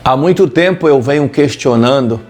Há muito tempo eu venho questionando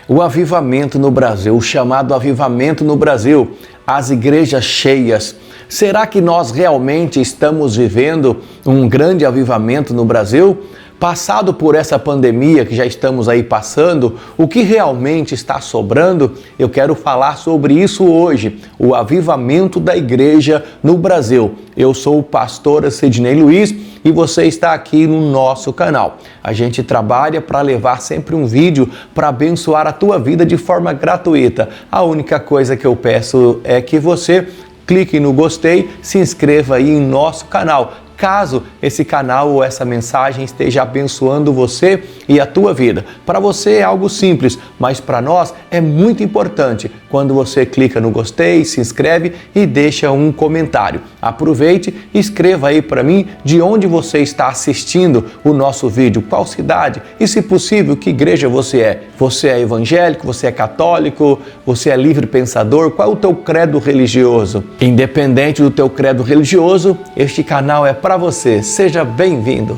o avivamento no Brasil, o chamado avivamento no Brasil, as igrejas cheias. Será que nós realmente estamos vivendo um grande avivamento no Brasil? Passado por essa pandemia que já estamos aí passando, o que realmente está sobrando? Eu quero falar sobre isso hoje, o avivamento da igreja no Brasil. Eu sou o pastor Sidney Luiz e você está aqui no nosso canal. A gente trabalha para levar sempre um vídeo para abençoar a tua vida de forma gratuita. A única coisa que eu peço é que você clique no gostei, se inscreva aí em nosso canal. Caso esse canal ou essa mensagem esteja abençoando você e a tua vida. Para você é algo simples, mas para nós é muito importante quando você clica no gostei, se inscreve e deixa um comentário. Aproveite e escreva aí para mim de onde você está assistindo o nosso vídeo, qual cidade e, se possível, que igreja você é. Você é evangélico, você é católico, você é livre pensador, qual é o teu credo religioso? Independente do teu credo religioso, este canal é para você. Seja bem-vindo.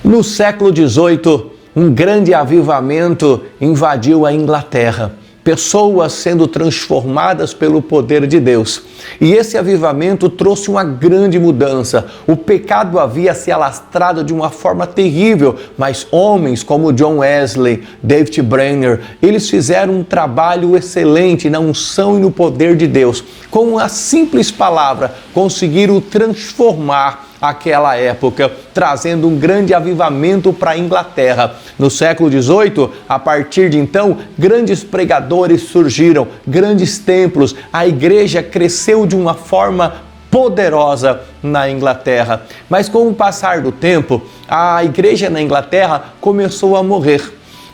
No século XVIII, um grande avivamento invadiu a Inglaterra. Pessoas sendo transformadas pelo poder de Deus. E esse avivamento trouxe uma grande mudança. O pecado havia se alastrado de uma forma terrível, mas homens como John Wesley, David Brainerd, eles fizeram um trabalho excelente na unção e no poder de Deus. Com uma simples palavra, conseguiram transformar aquela época, trazendo um grande avivamento para a Inglaterra. No século XVIII, a partir de então, grandes pregadores surgiram, grandes templos, a igreja cresceu de uma forma poderosa na Inglaterra. Mas com o passar do tempo, a igreja na Inglaterra começou a morrer.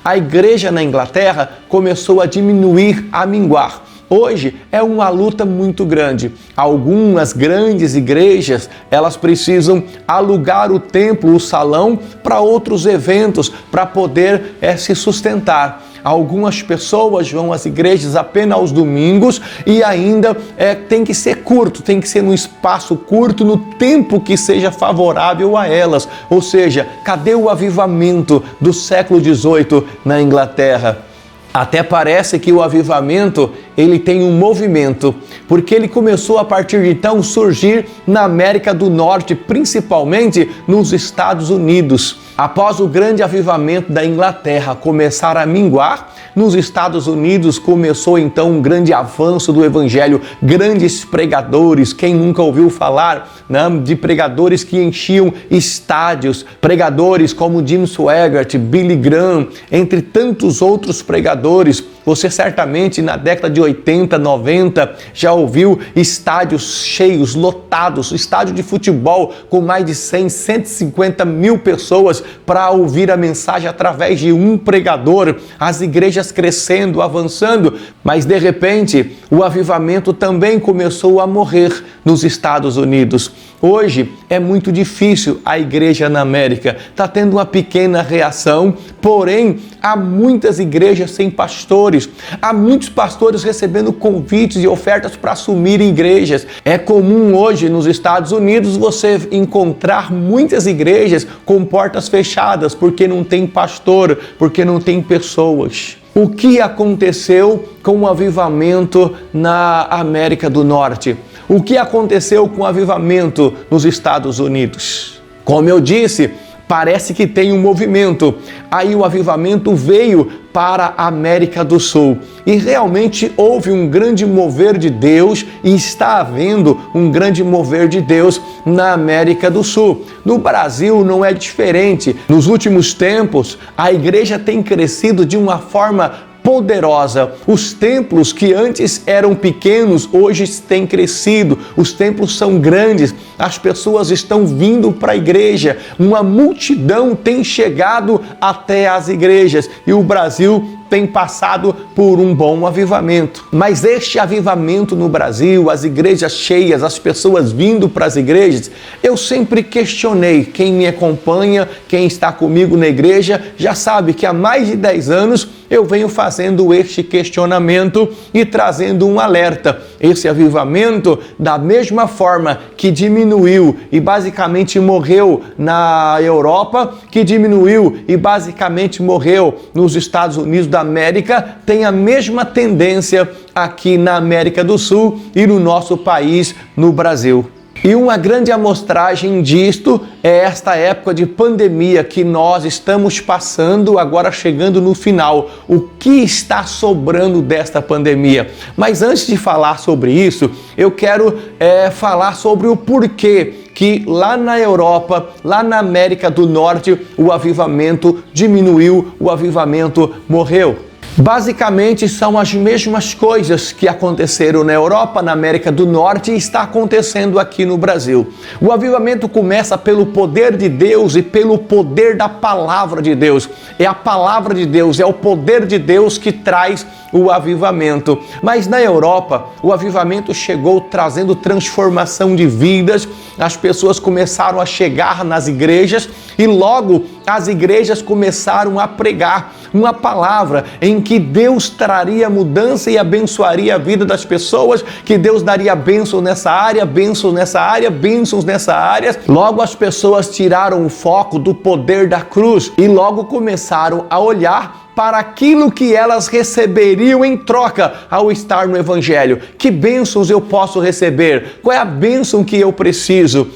A igreja na Inglaterra começou a diminuir, a minguar. Hoje é uma luta muito grande. Algumas grandes igrejas, elas precisam alugar o templo, o salão, para outros eventos, para poder se sustentar. Algumas pessoas vão às igrejas apenas aos domingos e ainda tem que ser curto, tem que ser num espaço curto, no tempo que seja favorável a elas. Ou seja, cadê o avivamento do século XVIII na Inglaterra? Até parece que o avivamento, ele tem um movimento, porque ele começou a partir de então surgir na América do Norte, principalmente nos Estados Unidos. Após o grande avivamento da Inglaterra começar a minguar, nos Estados Unidos começou então um grande avanço do evangelho, grandes pregadores, quem nunca ouviu falar, né, de pregadores que enchiam estádios, pregadores como Jim Swaggart, Billy Graham, entre tantos outros pregadores. Você certamente na década de 80, 90 já ouviu estádios cheios, lotados, estádio de futebol com mais de 100, 150 mil pessoas para ouvir a mensagem através de um pregador, as igrejas crescendo, avançando, mas de repente o avivamento também começou a morrer nos Estados Unidos. Hoje é muito difícil a igreja na América, está tendo uma pequena reação, porém há muitas igrejas sem pastores, há muitos pastores recebendo convites e ofertas para assumir igrejas. É comum hoje nos Estados Unidos você encontrar muitas igrejas com portas fechadas porque não tem pastor, porque não tem pessoas. O que aconteceu com o avivamento na América do Norte? O que aconteceu com o avivamento nos Estados Unidos? Como eu disse, parece que tem um movimento. Aí o avivamento veio para a América do Sul. E realmente houve um grande mover de Deus e está havendo um grande mover de Deus na América do Sul. No Brasil não é diferente. Nos últimos tempos, a igreja tem crescido de uma forma poderosa. Os templos que antes eram pequenos, hoje têm crescido. Os templos são grandes. As pessoas estão vindo para a igreja. Uma multidão tem chegado até as igrejas. E o Brasil tem passado por um bom avivamento. Mas este avivamento no Brasil, as igrejas cheias, as pessoas vindo para as igrejas, eu sempre questionei. Quem me acompanha, quem está comigo na igreja, já sabe que há mais de 10 anos eu venho fazendo este questionamento e trazendo um alerta. Esse avivamento, da mesma forma que diminuiu e basicamente morreu na Europa, que diminuiu e basicamente morreu nos Estados Unidos da América, tem a mesma tendência aqui na América do Sul e no nosso país, no Brasil. E uma grande amostragem disto é esta época de pandemia que nós estamos passando, agora chegando no final. O que está sobrando desta pandemia? Mas antes de falar sobre isso, eu quero falar sobre o porquê que lá na Europa, lá na América do Norte, o avivamento diminuiu, o avivamento morreu. Basicamente são as mesmas coisas que aconteceram na Europa, na América do Norte e está acontecendo aqui no Brasil. O avivamento começa pelo poder de Deus e pelo poder da palavra de Deus. É a palavra de Deus, é o poder de Deus que traz o avivamento. Mas na Europa, o avivamento chegou trazendo transformação de vidas, as pessoas começaram a chegar nas igrejas e logo as igrejas começaram a pregar uma palavra em que Deus traria mudança e abençoaria a vida das pessoas, que Deus daria bênção nessa área, bênçãos nessa área, bênçãos nessa área. Logo as pessoas tiraram o foco do poder da cruz e logo começaram a olhar para aquilo que elas receberiam em troca ao estar no Evangelho. Que bênçãos eu posso receber? Qual é a bênção que eu preciso?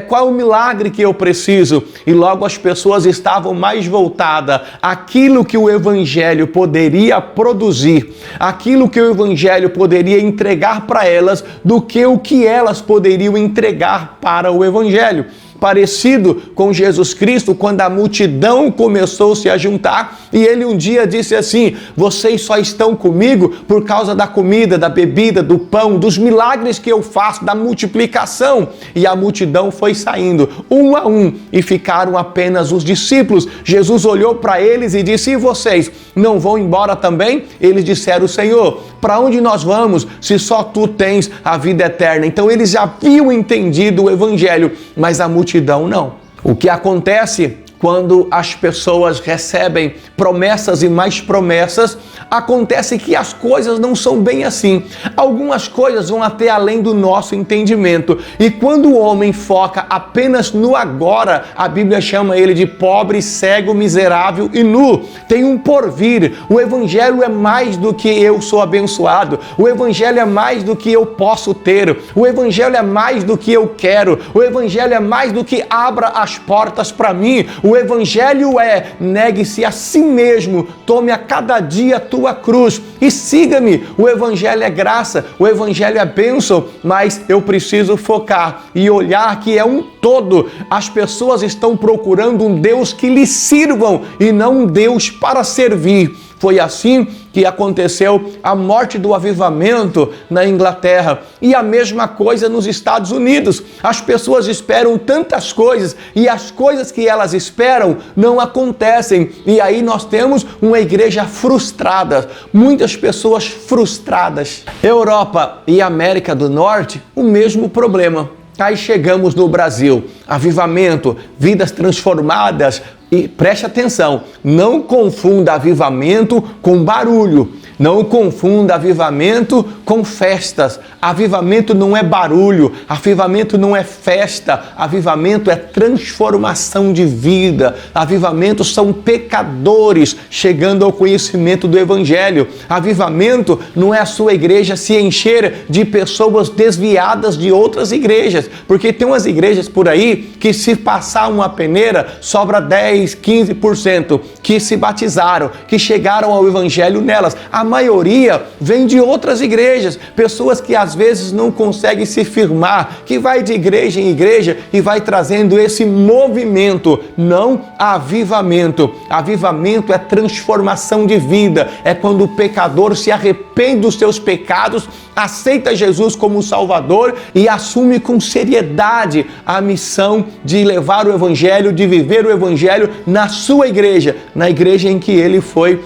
Qual é o milagre que eu preciso? E logo as pessoas estavam mais voltadas àquilo que o Evangelho poderia produzir, aquilo que o Evangelho poderia entregar para elas, do que o que elas poderiam entregar para o Evangelho. Parecido com Jesus Cristo, quando a multidão começou a se juntar e ele um dia disse assim: vocês só estão comigo por causa da comida, da bebida, do pão, dos milagres que eu faço, da multiplicação. E a multidão foi saindo, um a um, e ficaram apenas os discípulos. Jesus olhou para eles e disse: e vocês não vão embora também? Eles disseram: Senhor, para onde nós vamos se só tu tens a vida eterna? Então eles já haviam entendido o Evangelho, mas a multidão não. O que acontece quando as pessoas recebem promessas e mais promessas, acontece que as coisas não são bem assim. Algumas coisas vão até além do nosso entendimento. E quando o homem foca apenas no agora, a Bíblia chama ele de pobre, cego, miserável e nu. Tem um porvir. O Evangelho é mais do que eu sou abençoado. O Evangelho é mais do que eu posso ter. O Evangelho é mais do que eu quero. O Evangelho é mais do que abra as portas para mim. O Evangelho é: negue-se a si mesmo, tome a cada dia a tua cruz e siga-me. O Evangelho é graça, o Evangelho é bênção, mas eu preciso focar e olhar que é um todo. As pessoas estão procurando um Deus que lhes sirvam e não um Deus para servir. Foi assim que aconteceu a morte do avivamento na Inglaterra e a mesma coisa nos Estados Unidos. As pessoas esperam tantas coisas e as coisas que elas esperam não acontecem. E aí nós temos uma igreja frustrada, muitas pessoas frustradas. Europa e América do Norte, o mesmo problema. Aí chegamos no Brasil, avivamento, vidas transformadas. E preste atenção, não confunda avivamento com barulho, não confunda avivamento com festas. Avivamento não é barulho, avivamento não é festa, avivamento é transformação de vida. Avivamento são pecadores chegando ao conhecimento do Evangelho. Avivamento não é a sua igreja se encher de pessoas desviadas de outras igrejas, porque tem umas igrejas por aí que se passar uma peneira, sobra 10, 15% que se batizaram, que chegaram ao Evangelho nelas. A maioria vem de outras igrejas, pessoas que às vezes não conseguem se firmar, que vai de igreja em igreja e vai trazendo esse movimento, não avivamento. Avivamento é transformação de vida, é quando o pecador se arrepende dos seus pecados, aceita Jesus como Salvador e assume com seriedade a missão de levar o Evangelho, de viver o Evangelho na sua igreja, na igreja em que ele foi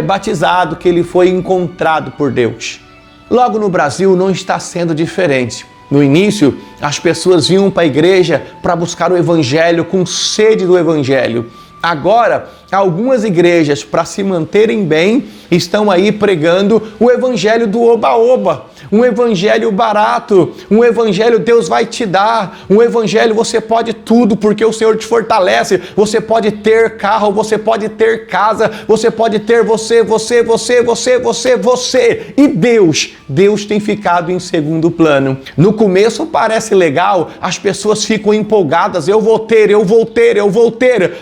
batizado, que ele foi encontrado por Deus. Logo no Brasil não está sendo diferente. No início, as pessoas vinham para a igreja para buscar o Evangelho, com sede do Evangelho. Agora, algumas igrejas, para se manterem bem, estão aí pregando o evangelho do oba-oba, um evangelho barato, um evangelho Deus vai te dar, um evangelho você pode tudo porque o Senhor te fortalece, você pode ter carro, você pode ter casa, você pode ter você, e Deus tem ficado em segundo plano. No começo parece legal, as pessoas ficam empolgadas, eu vou ter,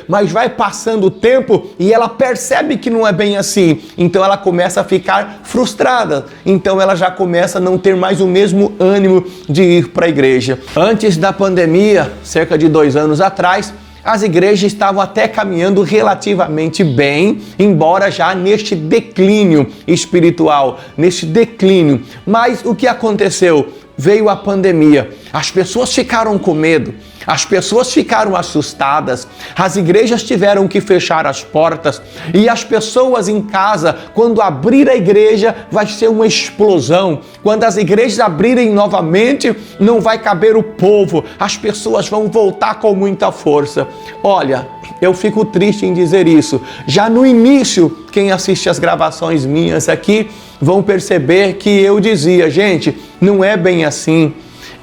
mas vai passando o tempo e ela percebe que não é bem assim, então ela começa a ficar frustrada, então ela já começa a não ter mais o mesmo ânimo de ir para a igreja. Antes da pandemia, cerca de 2 anos atrás, as igrejas estavam até caminhando relativamente bem, embora já neste declínio espiritual, neste declínio. Mas o que aconteceu? Veio a pandemia, as pessoas ficaram com medo, as pessoas ficaram assustadas, as igrejas tiveram que fechar as portas e as pessoas em casa, quando abrir a igreja, vai ser uma explosão. Quando as igrejas abrirem novamente, não vai caber o povo, as pessoas vão voltar com muita força. Olha, eu fico triste em dizer isso. Já no início, quem assiste as gravações minhas aqui, vão perceber que eu dizia, gente, não é bem assim.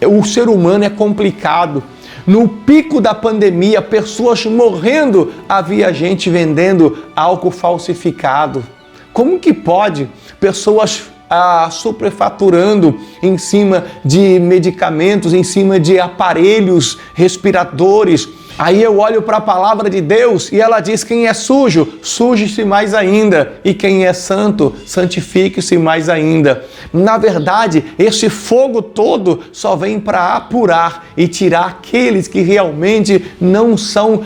O ser humano é complicado. No pico da pandemia, pessoas morrendo, havia gente vendendo álcool falsificado. Como que pode? Pessoas superfaturando em cima de medicamentos, em cima de aparelhos respiradores. Aí eu olho para a palavra de Deus e ela diz: quem é sujo, suje-se mais ainda, e quem é santo, santifique-se mais ainda. Na verdade, esse fogo todo só vem para apurar e tirar aqueles que realmente não são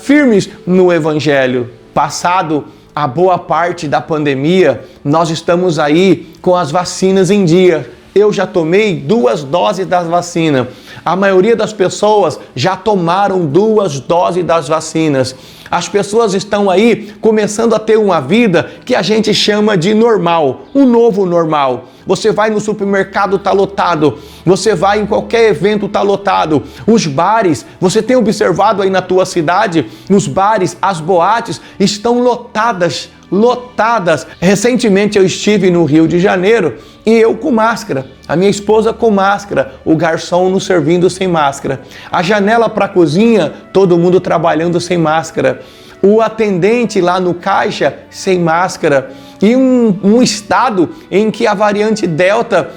firmes no Evangelho. Passado a boa parte da pandemia, nós estamos aí com as vacinas em dia. Eu já tomei 2 doses da vacina. A maioria das pessoas já tomaram 2 doses das vacinas. As pessoas estão aí começando a ter uma vida que a gente chama de normal, um novo normal. Você vai no supermercado, está lotado. Você vai em qualquer evento, está lotado. Os bares, você tem observado aí na tua cidade, os bares, as boates estão lotadas. Recentemente eu estive no Rio de Janeiro e eu com máscara, a minha esposa com máscara, o garçom nos servindo sem máscara, a janela para a cozinha, todo mundo trabalhando sem máscara, o atendente lá no caixa sem máscara, e um estado em que a variante Delta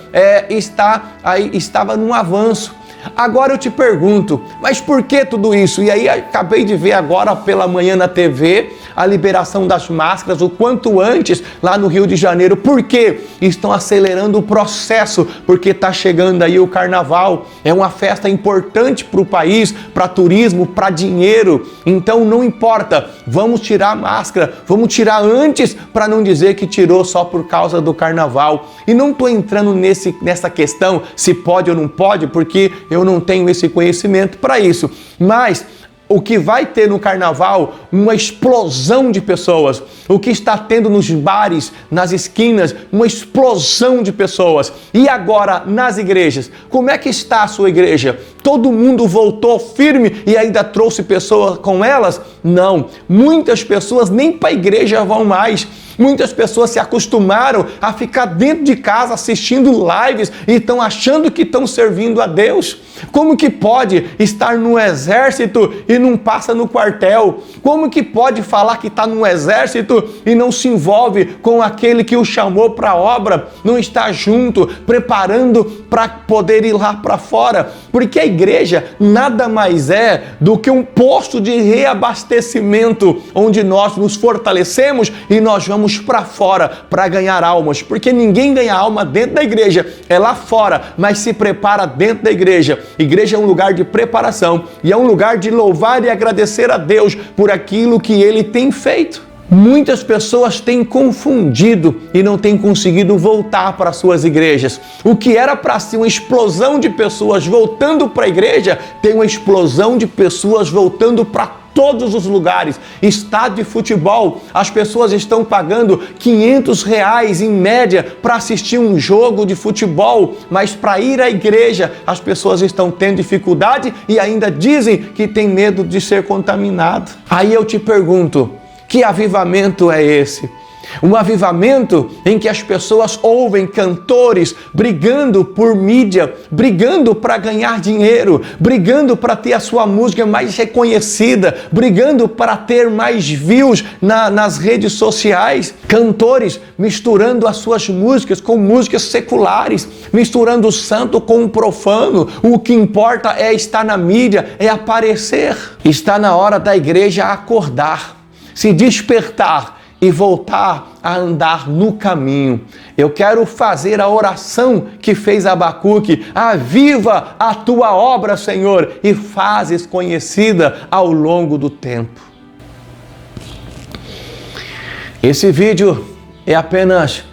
estava num avanço. Agora eu te pergunto, mas por que tudo isso? E aí acabei de ver agora pela manhã na TV a liberação das máscaras o quanto antes lá no Rio de Janeiro. Por quê? Estão acelerando o processo, porque está chegando aí o carnaval. É uma festa importante para o país, para turismo, para dinheiro. Então não importa, vamos tirar a máscara, vamos tirar antes para não dizer que tirou só por causa do carnaval. E não estou entrando nessa questão se pode ou não pode, porque eu não tenho esse conhecimento para isso. Mas o que vai ter no carnaval, uma explosão de pessoas. O que está tendo nos bares, nas esquinas, uma explosão de pessoas. E agora nas igrejas, como é que está a sua igreja? Todo mundo voltou firme e ainda trouxe pessoas com elas? Não, muitas pessoas nem para a igreja vão mais. Muitas pessoas se acostumaram a ficar dentro de casa assistindo lives e estão achando que estão servindo a Deus. Como que pode estar no exército e não passa no quartel? Como que pode falar que está no exército e não se envolve com aquele que o chamou para a obra? Não está junto, preparando para poder ir lá para fora? Porque a igreja nada mais é do que um posto de reabastecimento, onde nós nos fortalecemos e nós vamos vamos para fora para ganhar almas, porque ninguém ganha alma dentro da igreja, é lá fora, mas se prepara dentro da igreja. Igreja é um lugar de preparação e é um lugar de louvar e agradecer a Deus por aquilo que Ele tem feito. Muitas pessoas têm confundido e não têm conseguido voltar para suas igrejas. O que era para ser uma explosão de pessoas voltando para a igreja, tem uma explosão de pessoas voltando para todos os lugares. Estádio de futebol, as pessoas estão pagando R$500 em média para assistir um jogo de futebol, mas para ir à igreja as pessoas estão tendo dificuldade e ainda dizem que tem medo de ser contaminado. Aí eu te pergunto, que avivamento é esse? Um avivamento em que as pessoas ouvem cantores brigando por mídia, brigando para ganhar dinheiro, brigando para ter a sua música mais reconhecida, brigando para ter mais views nas redes sociais. Cantores misturando as suas músicas com músicas seculares, misturando o santo com o profano. O que importa é estar na mídia, é aparecer. Está na hora da igreja acordar, se despertar e voltar a andar no caminho. Eu quero fazer a oração que fez Abacuque: aviva a tua obra, Senhor, e fazes conhecida ao longo do tempo. Esse vídeo é apenas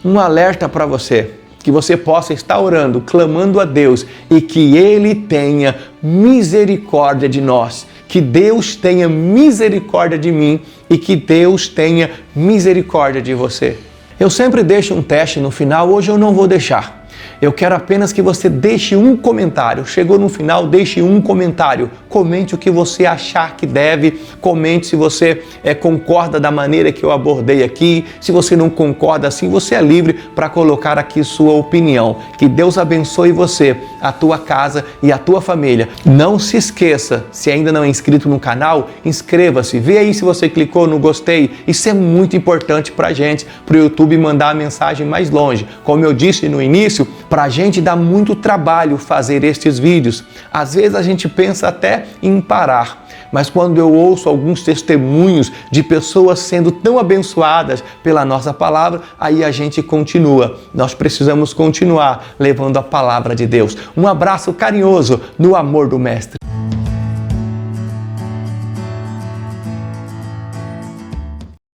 um alerta para você, que você possa estar orando, clamando a Deus e que Ele tenha misericórdia de nós. Que Deus tenha misericórdia de mim e que Deus tenha misericórdia de você. Eu sempre deixo um teste no final, hoje eu não vou deixar. Eu quero apenas que você deixe um comentário. Chegou no final, deixe um comentário. Comente o que você achar que deve. Comente se você concorda da maneira que eu abordei aqui. Se você não concorda assim, você é livre para colocar aqui sua opinião. Que Deus abençoe você, a tua casa e a tua família. Não se esqueça, se ainda não é inscrito no canal, inscreva-se. Vê aí se você clicou no gostei. Isso é muito importante para a gente, para o YouTube mandar a mensagem mais longe. Como eu disse no início, para a gente dá muito trabalho fazer estes vídeos. Às vezes a gente pensa até em parar, mas quando eu ouço alguns testemunhos de pessoas sendo tão abençoadas pela nossa palavra, aí a gente continua. Nós precisamos continuar levando a palavra de Deus. Um abraço carinhoso no amor do Mestre.